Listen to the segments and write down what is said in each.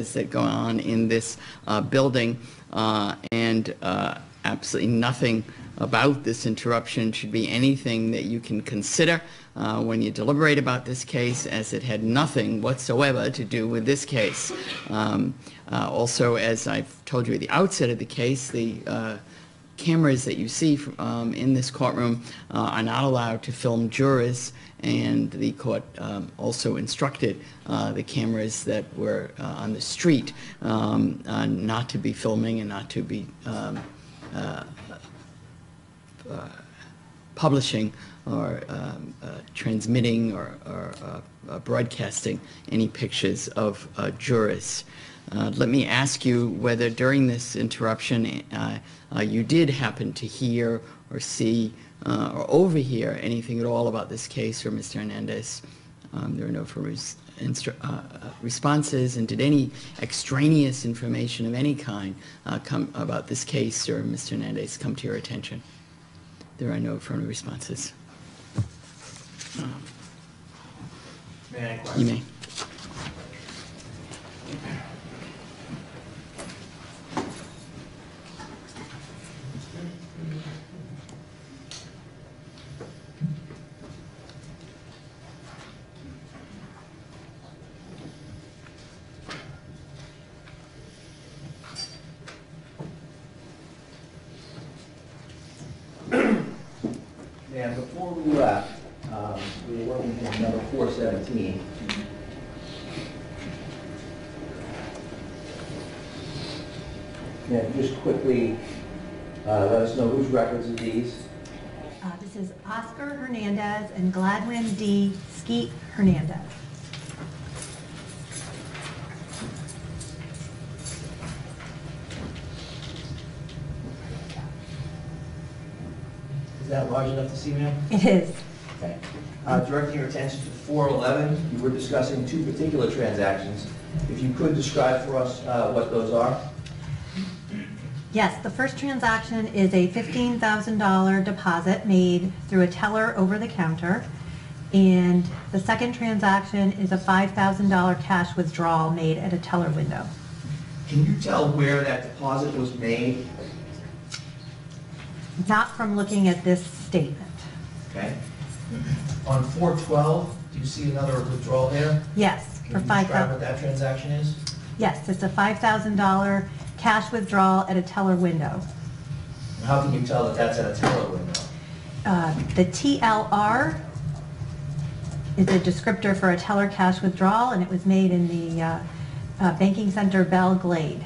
is that go on in this building, and absolutely nothing about this interruption should be anything that you can consider when you deliberate about this case, as it had nothing whatsoever to do with this case. Also, as I've told you at the outset of the case, the cameras that you see in this courtroom are not allowed to film jurors, and the court also instructed the cameras that were on the street not to be filming and not to be publishing or transmitting or broadcasting any pictures of jurors. Let me ask you whether during this interruption you did happen to hear or see or overhear anything at all about this case or Mr. Hernandez. There are no further responses, and did any extraneous information of any kind come about this case or Mr. Hernandez come to your attention? There are no affirmative responses. May I question? You may. And before we left, we were working with number 417. And just quickly let us know whose records are these. This is Oscar Hernandez and Gladwin D. Skeet Hernandez. Is that large enough to see, ma'am? It is. Okay. Directing your attention to 411, you were discussing two particular transactions. If you could describe for us what those are. Yes, the first transaction is a $15,000 deposit made through a teller over the counter, and the second transaction is a $5,000 cash withdrawal made at a teller window. Can you tell where that deposit was made? Not from looking at this statement. Okay. On 412, do you see another withdrawal there? Yes, for Can you describe what $5,000. that transaction is? Yes, it's a $5,000 cash withdrawal at a teller window. How can you tell that that's at a teller window? The TLR is a descriptor for a teller cash withdrawal, and it was made in the banking center Belle Glade.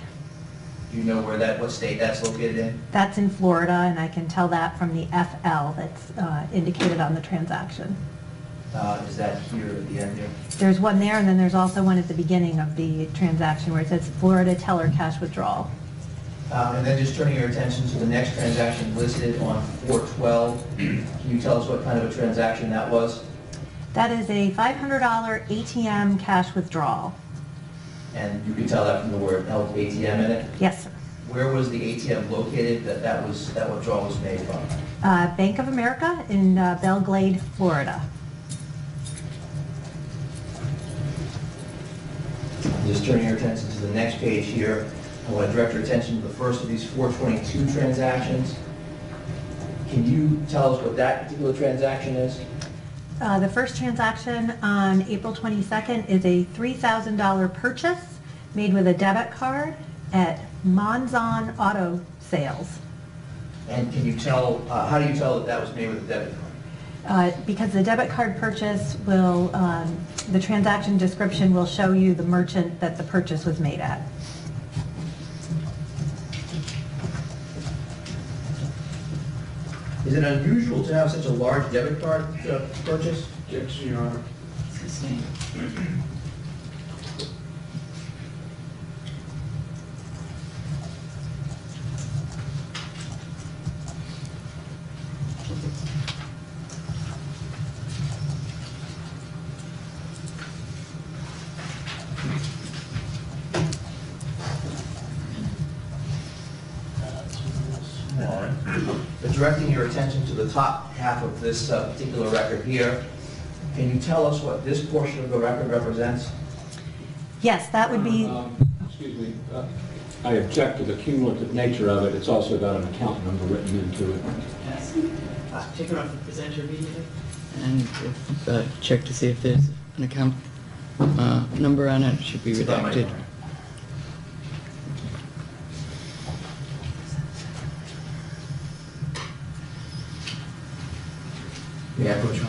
Do you know where what state that's located in? That's in Florida, and I can tell that from the FL that's indicated on the transaction. Is that here at the end here? There's one there, and then there's also one at the beginning of the transaction where it says Florida teller cash withdrawal. And then just turning your attention to the next transaction listed on 412, can you tell us what kind of a transaction that was? That is a $500 ATM cash withdrawal. And you can tell that from the word ATM in it? Yes, sir. Where was the ATM located that withdrawal was made from? Bank of America in Belle Glade, Florida. Just turning your attention to the next page here, I want to direct your attention to the first of these 422 transactions. Can you tell us what that particular transaction is? The first transaction on April 22nd is a $3,000 purchase made with a debit card at Monzon Auto Sales. And can you tell, how do you tell that that was made with a debit card? Because the debit card purchase will, the transaction description will show you the merchant that the purchase was made at. Is it unusual to have such a large debit card purchase? Yes, Your Honor. Directing your attention to the top half of this particular record here, can you tell us what this portion of the record represents? Yes, that would be, Excuse me, I object to the cumulative nature of it. It's also got an account number written into it. Yes. Take it off the presenter immediately and check to see if there's an account number on it. It should be redacted. May I approach on?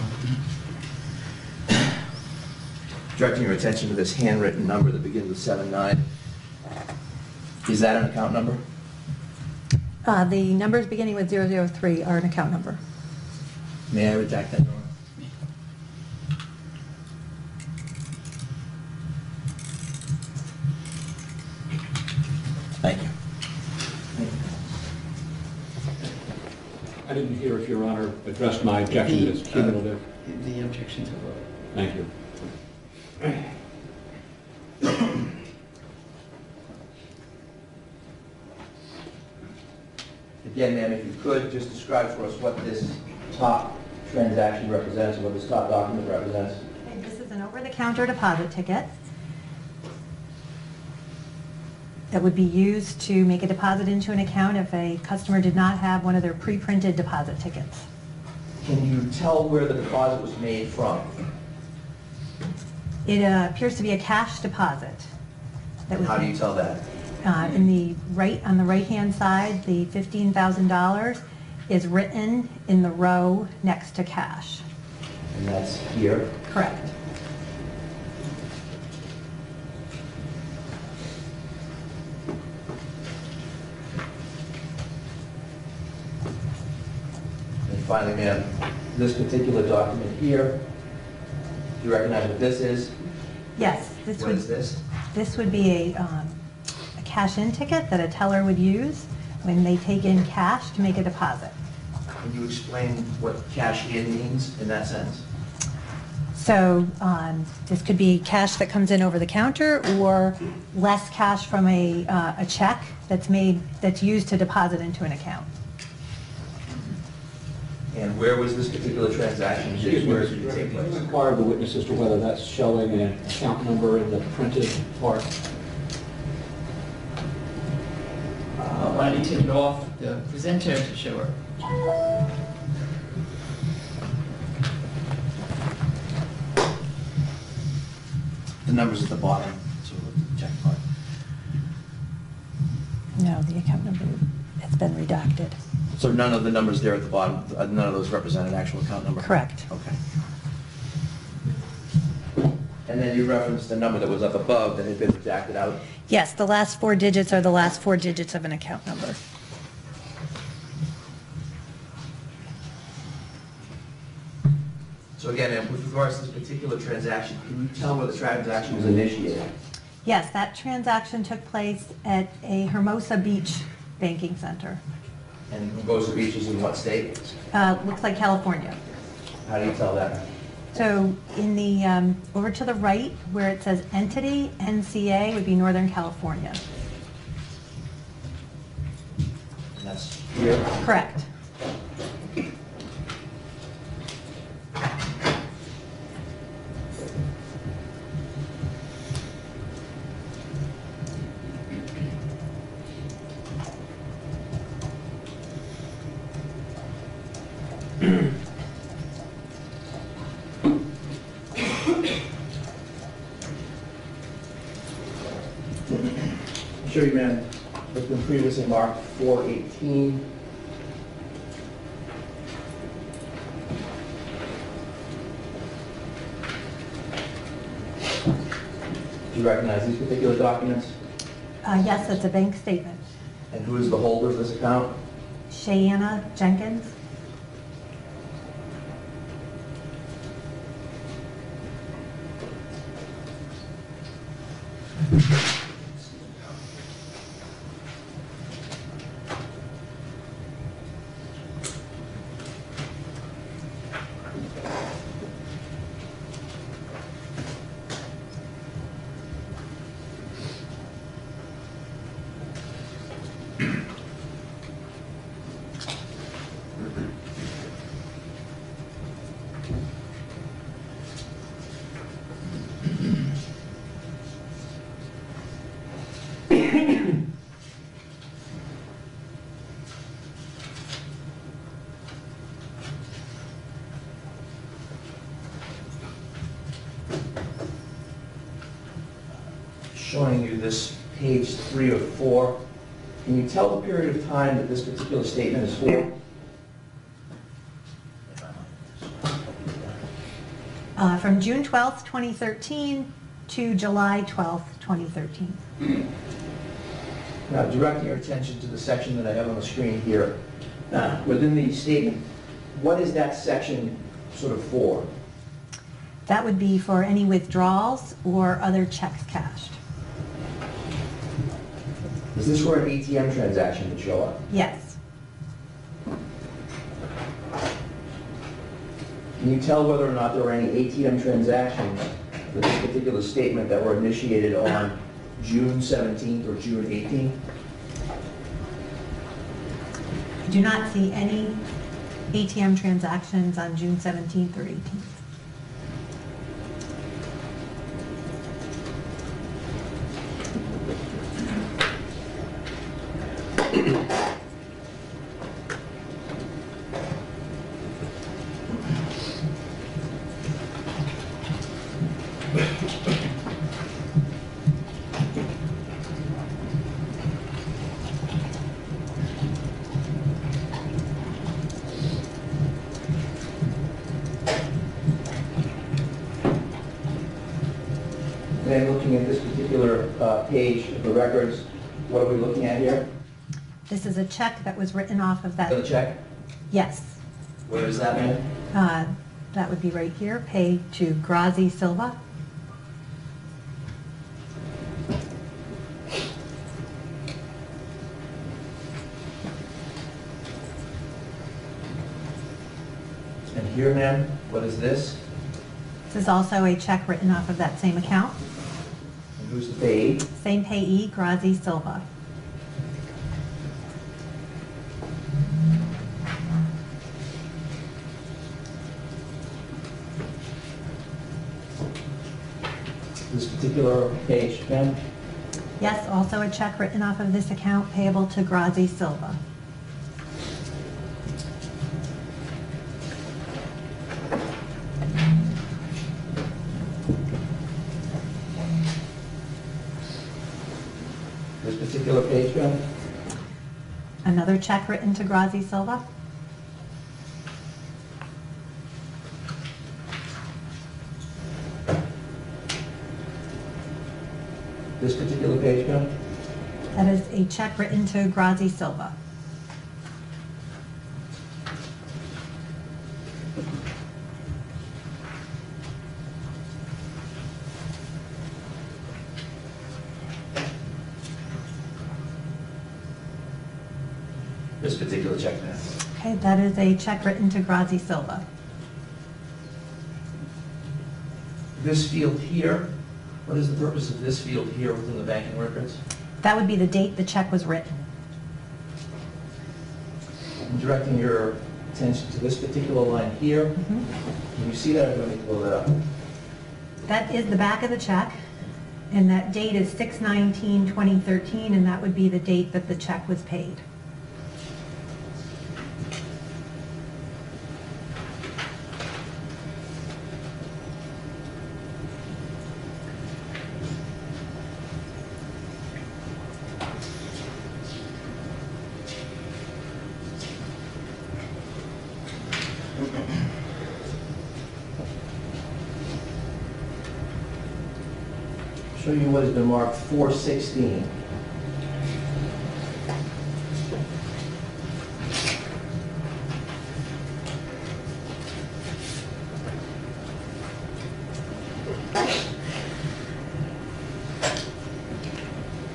Directing your attention to this handwritten number that begins with 79. Is that an account number? The numbers beginning with 003 are an account number. May I redact that, Nora? Thank you. I didn't hear if Your Honor addressed my objection that it's cumulative. The objections are voted. Thank you. Again, ma'am, if you could, just describe for us what this top transaction represents, what this top document represents. Okay, this is an over-the-counter deposit ticket that would be used to make a deposit into an account if a customer did not have one of their pre-printed deposit tickets. Can you tell where the deposit was made from? It appears to be a cash deposit. That was How do you tell that? on the right-hand side, the $15,000 is written in the row next to cash. And that's here. Correct. And finally, ma'am, this particular document here, do you recognize what this is? Yes, this What is this? would be a cash-in ticket that a teller would use when they take in cash to make a deposit. Can you explain what cash in means in that sense? So this could be cash that comes in over the counter or less cash from a check that's used to deposit into an account. And where was this particular transaction? Excuse me, Where Mr. did it Director, take can you place? inquire the witness as to whether that's showing an account number in the printed part? Why don't you take it off the presenter to show her? The number's at the bottom, so we'll check part. No, the account number has been redacted. So none of the numbers there at the bottom, none of those represent an actual account number? Correct. Okay. And then you referenced the number that was up above that had been redacted out. Yes, the last four digits are the last four digits of an account number. So again, ma'am, with regards to this particular transaction, can you tell where the transaction was initiated? Yes, that transaction took place at a Hermosa Beach banking center. And Hermosa Beach is in what state? Looks like California. How do you tell that? So in the, over to the right, where it says entity, NCA would be Northern California. And that's here? Correct. Sure, you, ma'am. It's been previously marked 418. Do you recognize these particular documents? Yes, it's a bank statement. And who is the holder of this account? Shayanna Jenkins. showing you this page 3 of 4. Can you tell the period of time that this particular statement is for? From June 12th, 2013 to July 12th, 2013. Now, directing your attention to the section that I have on the screen here. Within the statement, what is that section sort of for? That would be for any withdrawals or other checks cashed. Is this where an ATM transaction would show up? Yes. Can you tell whether or not there were any ATM transactions for this particular statement that were initiated on June 17th or June 18th? I do not see any ATM transactions on June 17th or 18th. And looking at this particular page of the records, what are we looking at here? This is a check that was written off of For the that. check? Yes. Where is that, ma'am? That would be right here, pay to Grazi Silva. And here, ma'am, what is this? This is also a check written off of that same account. And who's the payee? Same payee, Grazi Silva. This particular page, ma'am? Yes, also a check written off of this account payable to Grazi Silva. This particular page, ma'am? Another check written to Grazi Silva. This particular page, ma'am? That is a check written to Grazi Silva. This particular check, ma'am? Okay, that is a check written to Grazi Silva. This field here, what is the purpose of this field here within the banking records? That would be the date the check was written. I'm directing your attention to this particular line here. Mhm. Can you see that? I'm going to blow that up. That is the back of the check, and that date is 6/19/2013, and that would be the date that the check was paid. Show you what has been marked 416.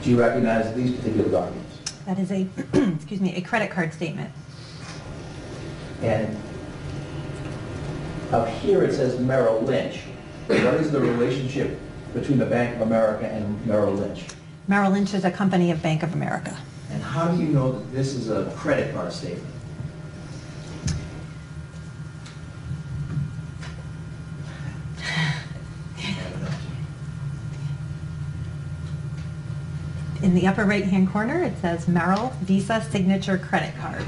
Do you recognize these particular documents? That is a, excuse me, a credit card statement. And up here it says Merrill Lynch. What is the relationship between the Bank of America and Merrill Lynch? Merrill Lynch is a company of Bank of America. And how do you know that this is a credit card statement? In the upper right-hand corner, it says Merrill Visa Signature Credit Card.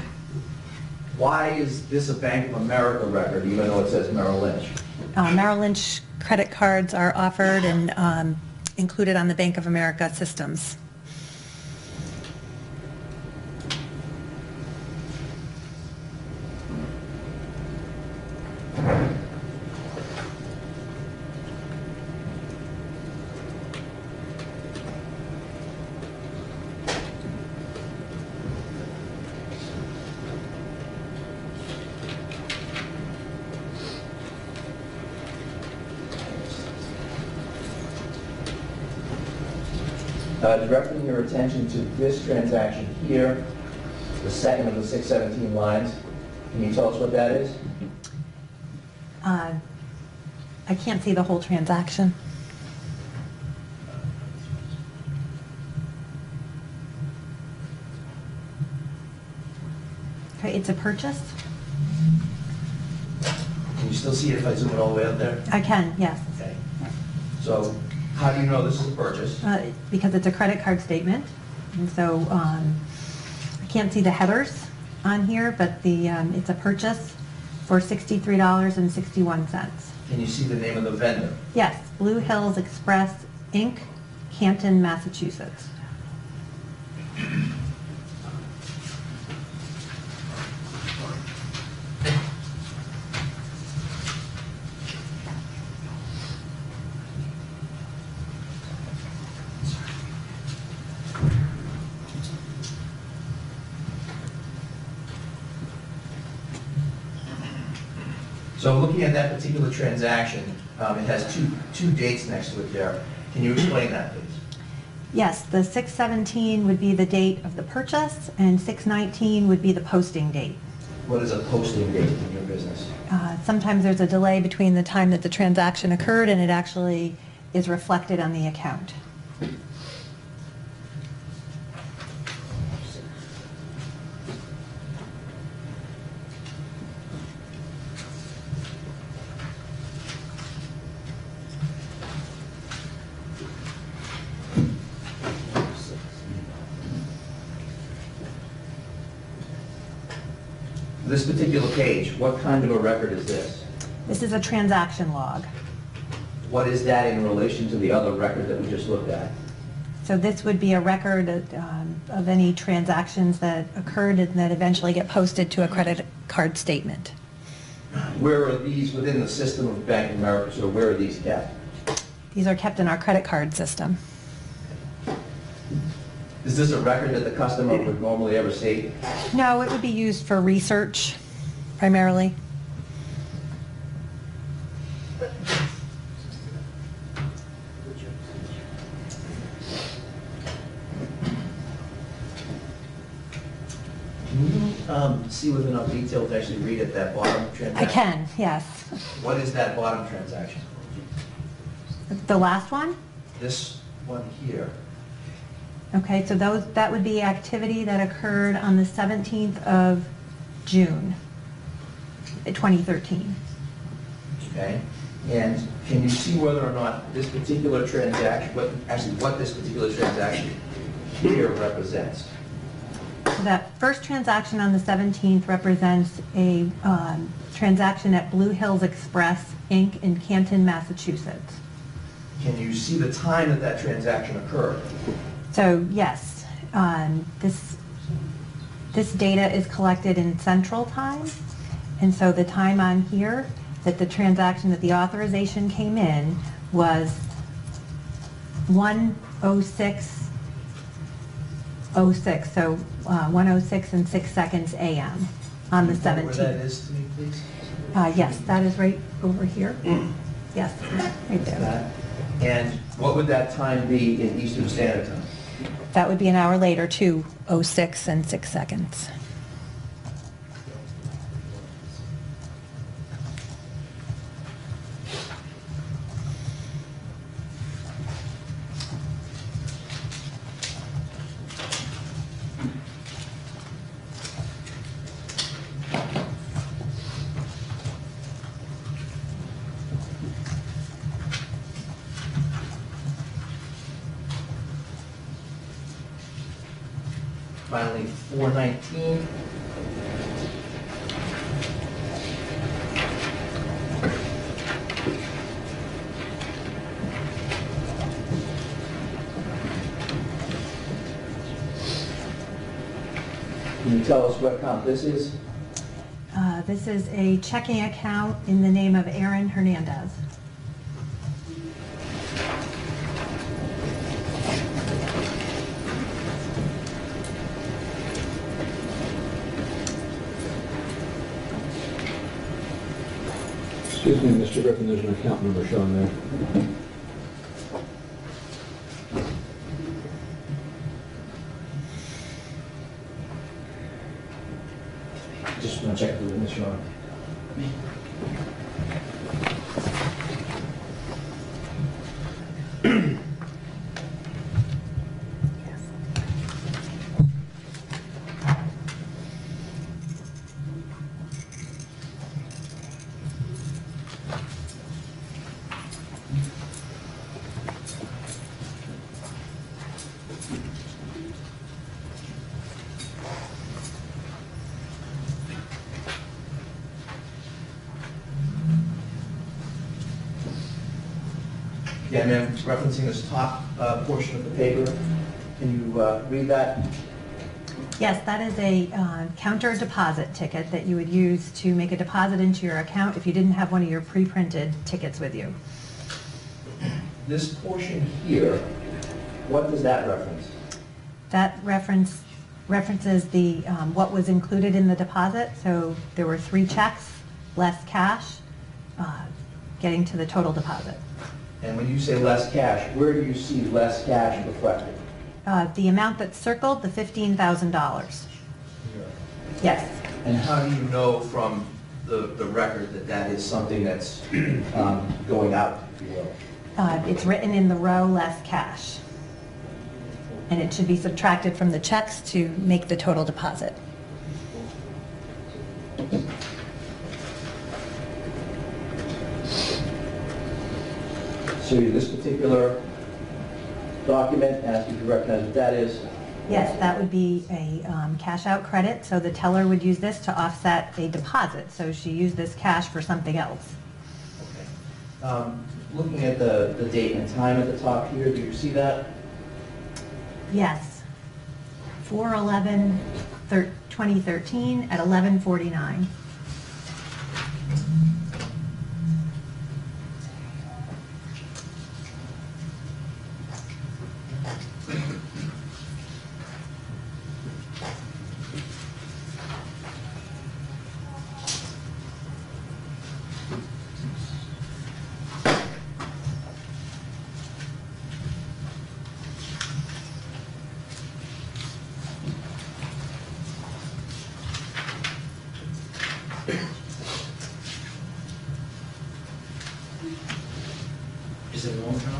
Why is this a Bank of America record even though it says Merrill Lynch? Merrill Lynch credit cards are offered in included on the Bank of America systems. Directing your attention to this transaction here, the second of the 617 lines. Can you tell us what that is? I can't see the whole transaction. Okay, it's a purchase? Can you still see it if I zoom it all the way up there? I can, yes. Okay. So how do you know this is a purchase? Because it's a credit card statement, and so I can't see the headers on here, but it's a purchase for $63.61. Can you see the name of the vendor? Yes, Blue Hills Express, Inc., Canton, Massachusetts. So looking at that particular transaction, it has two dates next to it there. Can you explain that, please? Yes, the 6/17 would be the date of the purchase, and 6/19 would be the posting date. What is a posting date in your business? Sometimes there's a delay between the time that the transaction occurred and it actually is reflected on the account. This particular page, what kind of a record is this? This is a transaction log. What is that in relation to the other record that we just looked at? So this would be a record of any transactions that occurred and that eventually get posted to a credit card statement. Where are these within the system of Bank of America? So where are these kept? These are kept in our credit card system. Is this a record that the customer would normally ever see? No, it would be used for research primarily. Can you see with enough detail to actually read at that bottom transaction? I can, yes. What is that bottom transaction? The last one? This one here. Okay, so that would be activity that occurred on the 17th of June, 2013. Okay? And can you see whether or not this particular transaction, what this particular transaction here represents? So that first transaction on the 17th represents a transaction at Blue Hills Express, Inc. in Canton, Massachusetts. Can you see the time that that transaction occurred? So yes, this data is collected in Central Time, and so the time on here that the transaction, that the authorization came in was 1:06:06, so 1:06 and 6 seconds a.m. on the 17th. Where that is to me, please? Yes, that is right over here. Yes, right there. That. And what would that time be in Eastern Standard Time? That would be an hour later, 2:06 and 6 seconds. Finally, 419. Can you tell us what account this is? This is a checking account in the name of Aaron Hernandez. Excuse me, Mr. Griffin, there's an account number shown there. Just want to check the witness, Your Honor. Yeah, ma'am, referencing this top portion of the paper, can you read that? Yes, that is a counter deposit ticket that you would use to make a deposit into your account if you didn't have one of your pre-printed tickets with you. This portion here, what does that reference? That references the what was included in the deposit. So there were 3 checks, less cash, getting to the total deposit. And when you say less cash, where do you see less cash reflected? The amount that's circled, the $15,000. Yes. And how do you know from the record that that is something that's going out, if you will? It's written in the row less cash. And it should be subtracted from the checks to make the total deposit. So this particular document, ask if you recognize what that is. Yes, that would be a cash out credit. So the teller would use this to offset a deposit. So she used this cash for something else. Okay. Looking at the date and time at the top here, do you see that? Yes. 4/11/2013 at 11:49. Is it long term?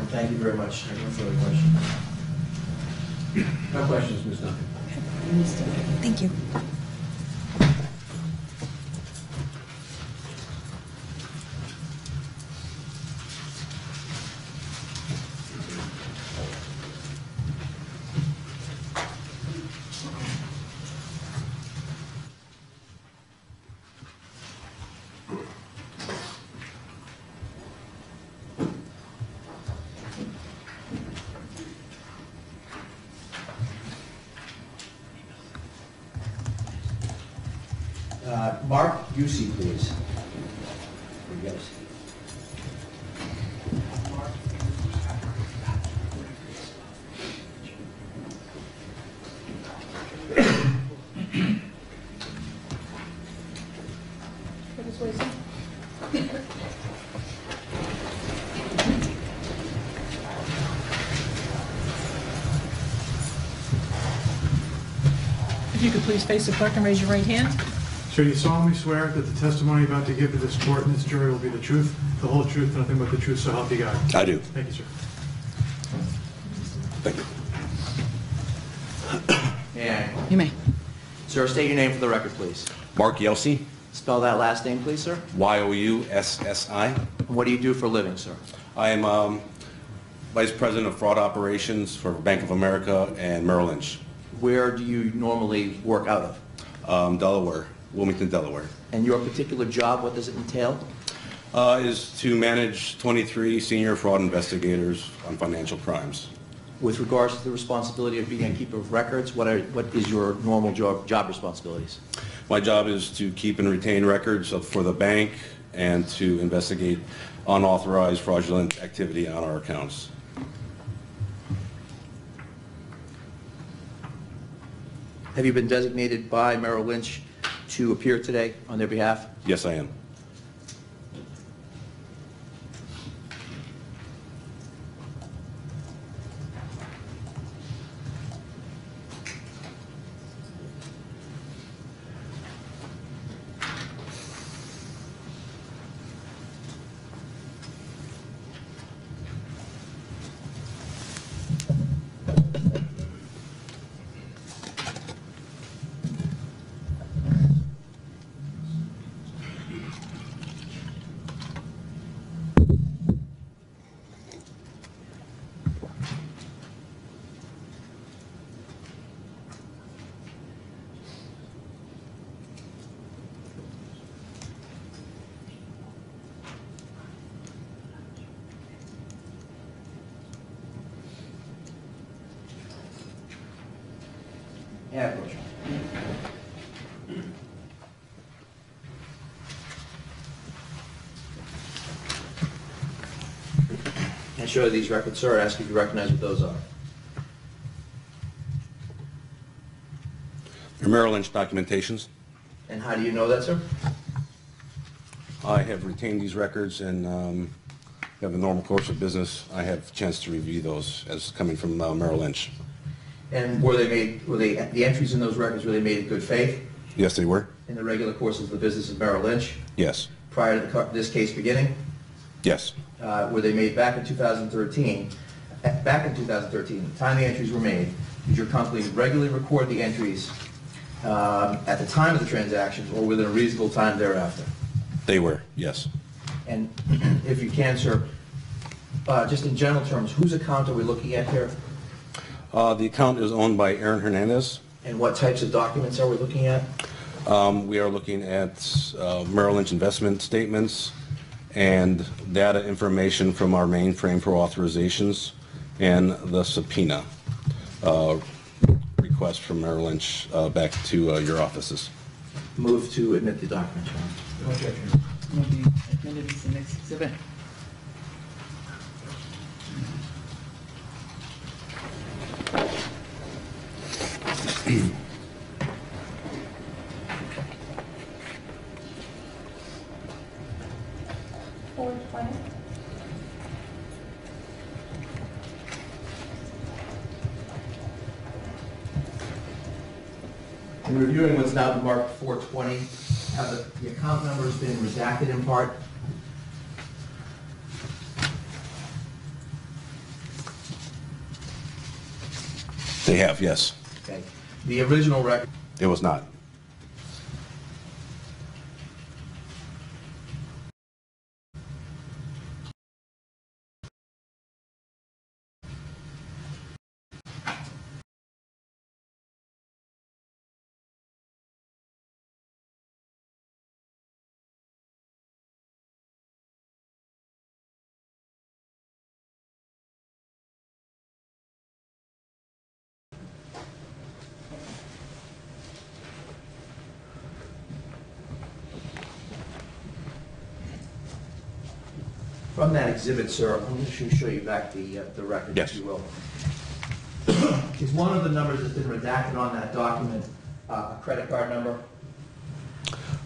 Thank you very much. I have no further questions. No questions, Ms. Duncan. Thank you. UC, please. You guys. If you could please face the clerk and raise your right hand. Sir, do you solemnly swear that the testimony you're about to give to this court and this jury will be the truth, the whole truth, and nothing but the truth, so help you God? I do. Thank you, sir. Thank you. And, You may. sir, state your name for the record, please. Mark Yelsey, Spell that last name, please, sir. Youssi. And what do you do for a living, sir? I am Vice President of Fraud Operations for Bank of America and Merrill Lynch, Where do you normally work out of? Delaware, Wilmington, Delaware. And your particular job, what does it entail? Is to manage 23 senior fraud investigators on financial crimes. With regards to the responsibility of being a keeper of records, what is your normal job responsibilities? My job is to keep and retain records for the bank and to investigate unauthorized fraudulent activity on our accounts. Have you been designated by Merrill Lynch to appear today on their behalf? Yes, I am. Yeah, approach. And show these records, sir. I ask you to recognize what those are. Your Merrill Lynch documentations. And how do you know that, sir? I have retained these records and have a normal course of business. I have a chance to review those as coming from Merrill Lynch. And the entries in those records, were they made in good faith Yes, they were. in the regular course of the business of Merrill Lynch Yes. prior to this case beginning? Yes. Were they made back in 2013? Back in 2013, the time the entries were made, did your company regularly record the entries at the time of the transactions or within a reasonable time thereafter? They were. Yes. And if you can, sir, just in general terms, whose account are we looking at here? The account is owned by Hernandez. And what types of documents are we looking at? We are looking at Merrill Lynch investment statements and data information from our mainframe for authorizations and the subpoena request from Merrill Lynch back to your offices. Move to admit the documents, Your Honor. No objection. Will be admitted as the next exhibit. In reviewing what's now been marked 420, have the account numbers been redacted in part? They have, yes. Okay. The original record, It was not. From that exhibit, sir, I'm going to show you back the record, Yes. if you will. Is one of the numbers that's been redacted on that document a credit card number?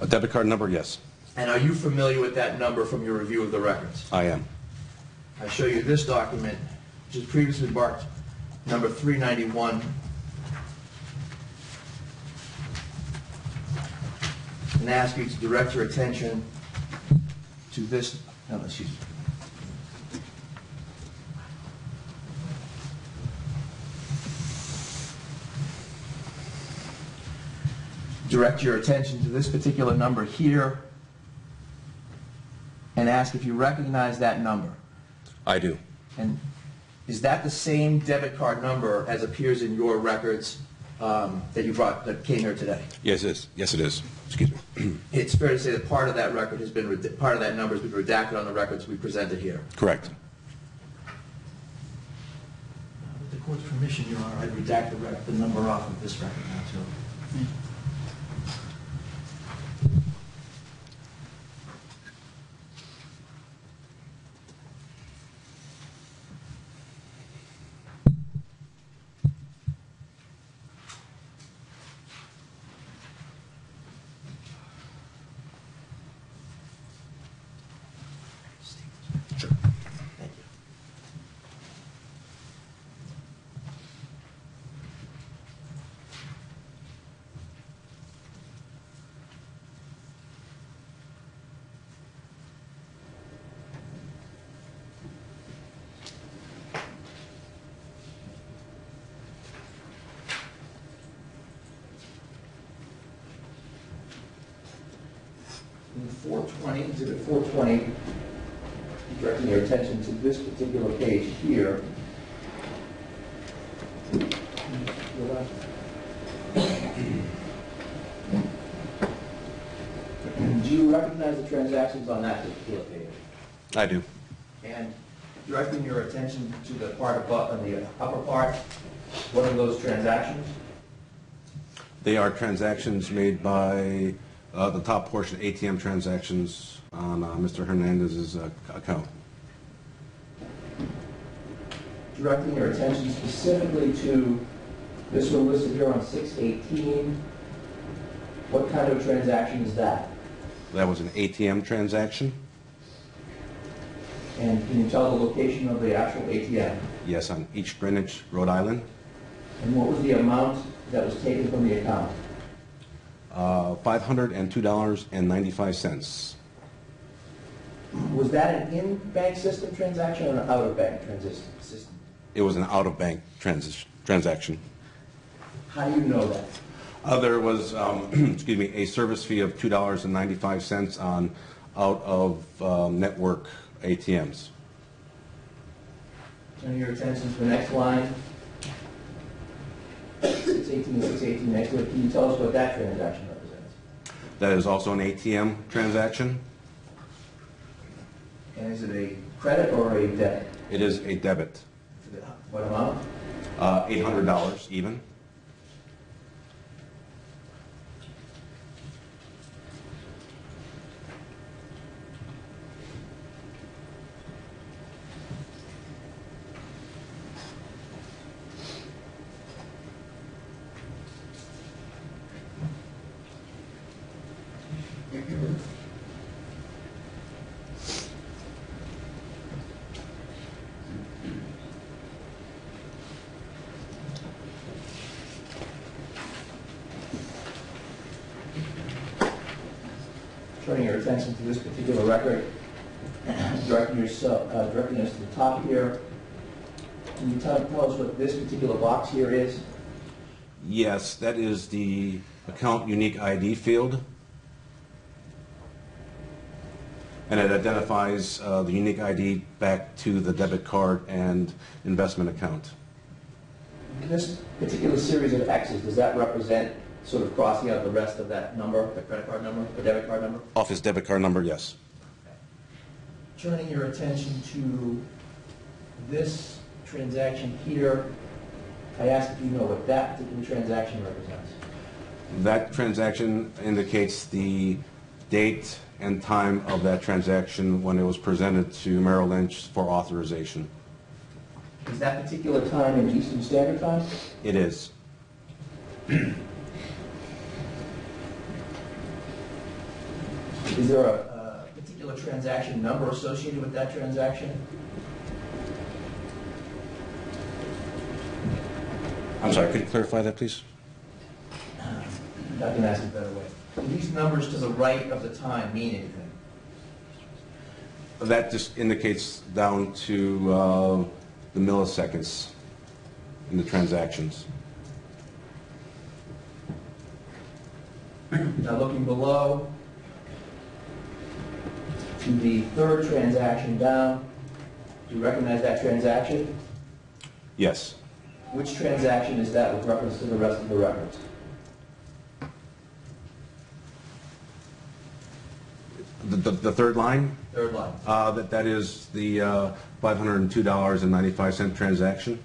A debit card number, yes, And are you familiar with that number from your review of the records? I am. I show you this document, which is previously marked number 391. And ask you to direct your attention to this, no, excuse me. Direct your attention to this particular number here and ask if you recognize that number. I do. And is that the same debit card number as appears in your records that you brought, that came here today? Yes, it is. Yes, it is. Excuse me. It's fair to say that part of that record has been, part of that number has been redacted on the records we presented here. Correct. With the court's permission, Your Honor, I'd redact the number off of this record now, too. Sure. Thank you. In 420, exhibit 420, directing your attention to this particular page here. Do you recognize the transactions on that particular page? I do. And directing your attention to the part above, on the upper part, what are those transactions? They are transactions made by the top portion, ATM transactions on Mr. Hernandez's account. Directing your attention specifically to this one listed here on 618. What kind of transaction is that? That was an ATM transaction? And can you tell the location of the actual ATM? Yes, on East Greenwich, Rhode Island. And what was the amount that was taken from the account? $502.95. Was that an in-bank system transaction or an out-of-bank system? It was an out-of-bank transaction. How do you know that? There was, excuse me, a service fee of $2.95 on out-of-network ATMs. Turn your attention to the next line. 618, 618 next to it. Can you tell us what that transaction represents? That is also an ATM transaction. And is it a credit or a debit? It is a debit. What amount? $800 even. Turning your attention to this particular record, directing us to the top here. Can you tell us what this particular box here is? Yes, that is the account unique ID field. And it identifies the unique ID back to the debit card and investment account. This particular series of X's, does that represent sort of crossing out the rest of that number, the credit card number, the debit card number? Off his debit card number, yes. Turning your attention to this transaction here, I ask if you know what that particular transaction represents. That transaction indicates the date and time of that transaction when it was presented to Merrill Lynch for authorization. Is that particular time in Eastern Standard Time? It is. Is there a particular transaction number associated with that transaction? I'm sorry, could you clarify that, please? I can ask it a better way. Do these numbers to the right of the time mean anything? That just indicates down to the milliseconds in the transactions. Now looking below to the third transaction down, do you recognize that transaction? Yes. Which transaction is that with reference to the rest of the records? The third line? Third line. That is the $502.95 transaction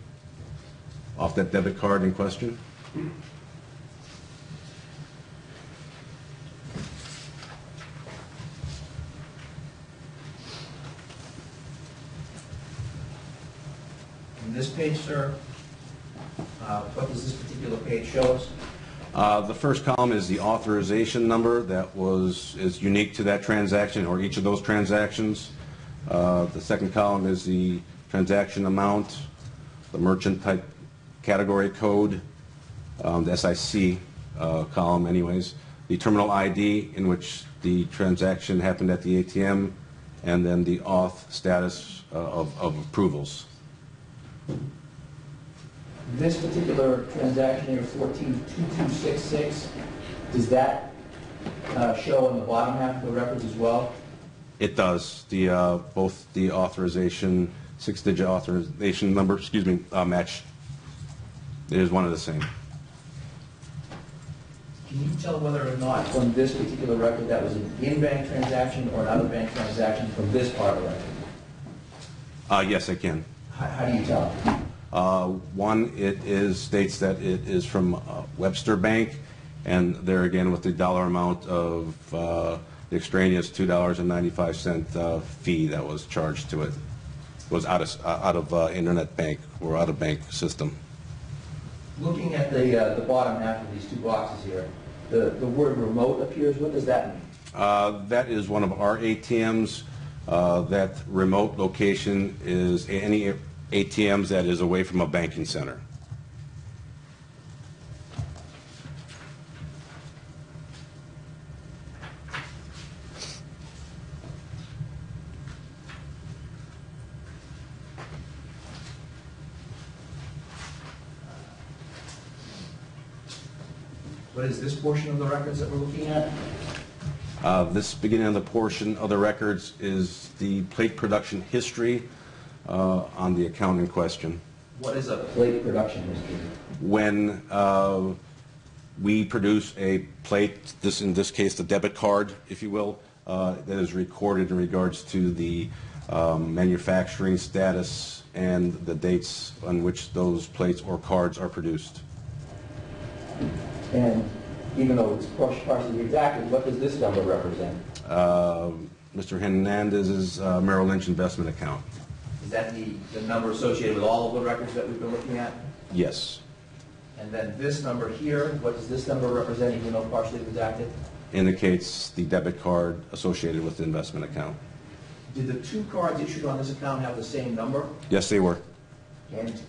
off that debit card in question. And this page, sir, what does this particular page show us? The first column is the authorization number that is unique to that transaction or each of those transactions. The second column is the transaction amount, the merchant type category code, the SIC column anyways, the terminal ID in which the transaction happened at the ATM, and then the auth status of approvals. This particular transaction here, 142266, does that show on the bottom half of the records as well? It does. Both the authorization, 6-digit authorization number, match. It is one and the same. Can you tell whether or not from this particular record that was an in-bank transaction or an out-of-bank transaction from this part of the record? Yes, I can. How do you tell? One, states that it is from Webster Bank, and there again with the dollar amount of the extraneous $2.95 fee that was charged to it. It was out of internet bank or out of bank system. Looking at the bottom half of these two boxes here, the word remote appears. What does that mean? That is one of our ATMs. That remote location is any ATMs that is away from a banking center. What is this portion of the records that we're looking at? This beginning of the portion of the records is the plate production history on the account in question. What is a plate production history? When we produce a plate, in this case the debit card, if you will, that is recorded in regards to the manufacturing status and the dates on which those plates or cards are produced. And even though it's partially redacted, what does this number represent? Mr. Hernandez's Merrill Lynch investment account. Is that the number associated with all of the records that we've been looking at? Yes. And then this number here, what does this number represent, even though partially redacted? Indicates the debit card associated with the investment account. Did the two cards issued on this account have the same number? Yes, they were. And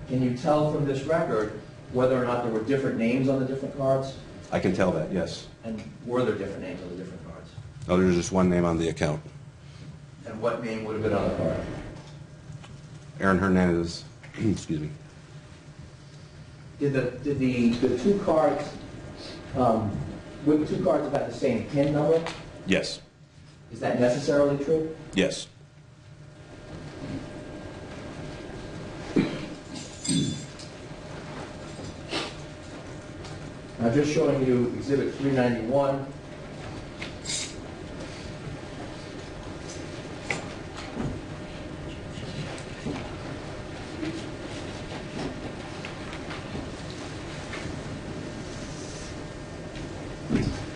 can you tell from this record whether or not there were different names on the different cards? I can tell that, yes. And were there different names on the different cards? No, there's just one name on the account. And what name would have been on the card? Aaron Hernandez. Excuse me. Did the two cards, would the two cards have had the same PIN number? Yes. Is that necessarily true? Yes. Now just showing you Exhibit 391.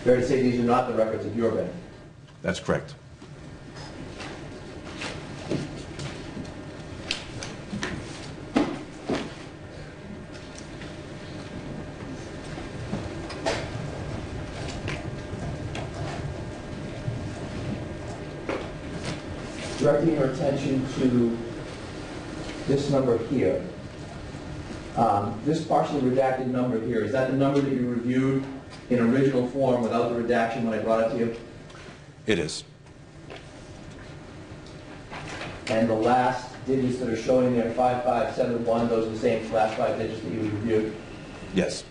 Fair to say these are not the records of your bank? That's correct. Directing your attention to this number here. This partially redacted number here, is that the number that you reviewed in original form without the redaction when I brought it to you? It is. And the last digits that are showing there, 5571, those are the same last 5 digits that you reviewed? Yes.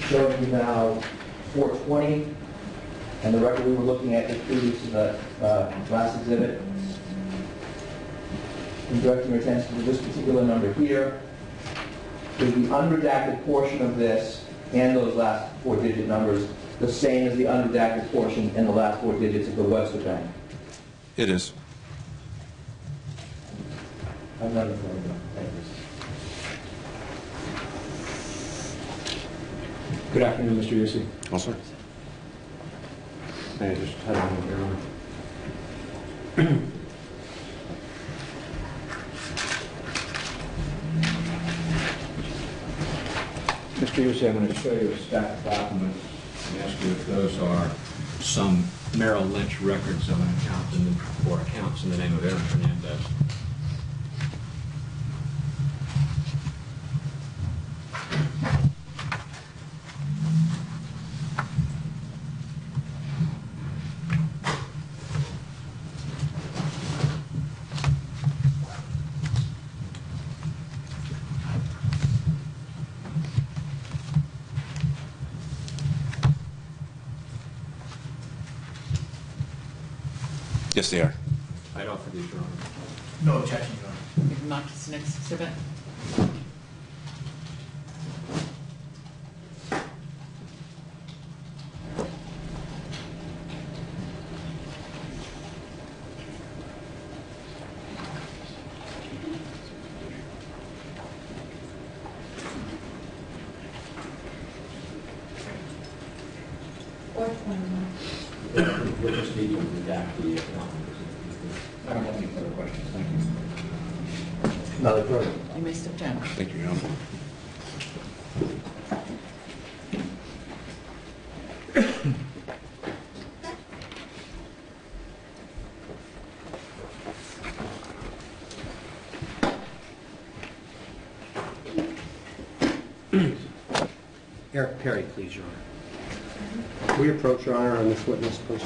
Showing you now 420, and the record we were looking at just previous to the last exhibit. And directing your attention to this particular number here. Is the unredacted portion of this and those last 4-digit numbers the same as the unredacted portion and the last 4 digits of the Webster Bank? It is. I'm not informed. Thank you. Good afternoon, Mr. Yussi. Also. I just had a moment here on. Mr. Yussi, I'm going to show you a stack of documents and ask you if those are some Merrill Lynch records of an accountant or accounts in the name of Aaron Hernandez. Yes, they are. I'd offer these, Your Honor. No objection, Your Honor. You can mark this next exhibit. We'll just need to redact the account. I don't have any further questions. Thank you. Another further. You may step down. Thank you, Your Honor. Eric Perry, please, Your Honor. Can we approach, Your Honor, on this witness, please?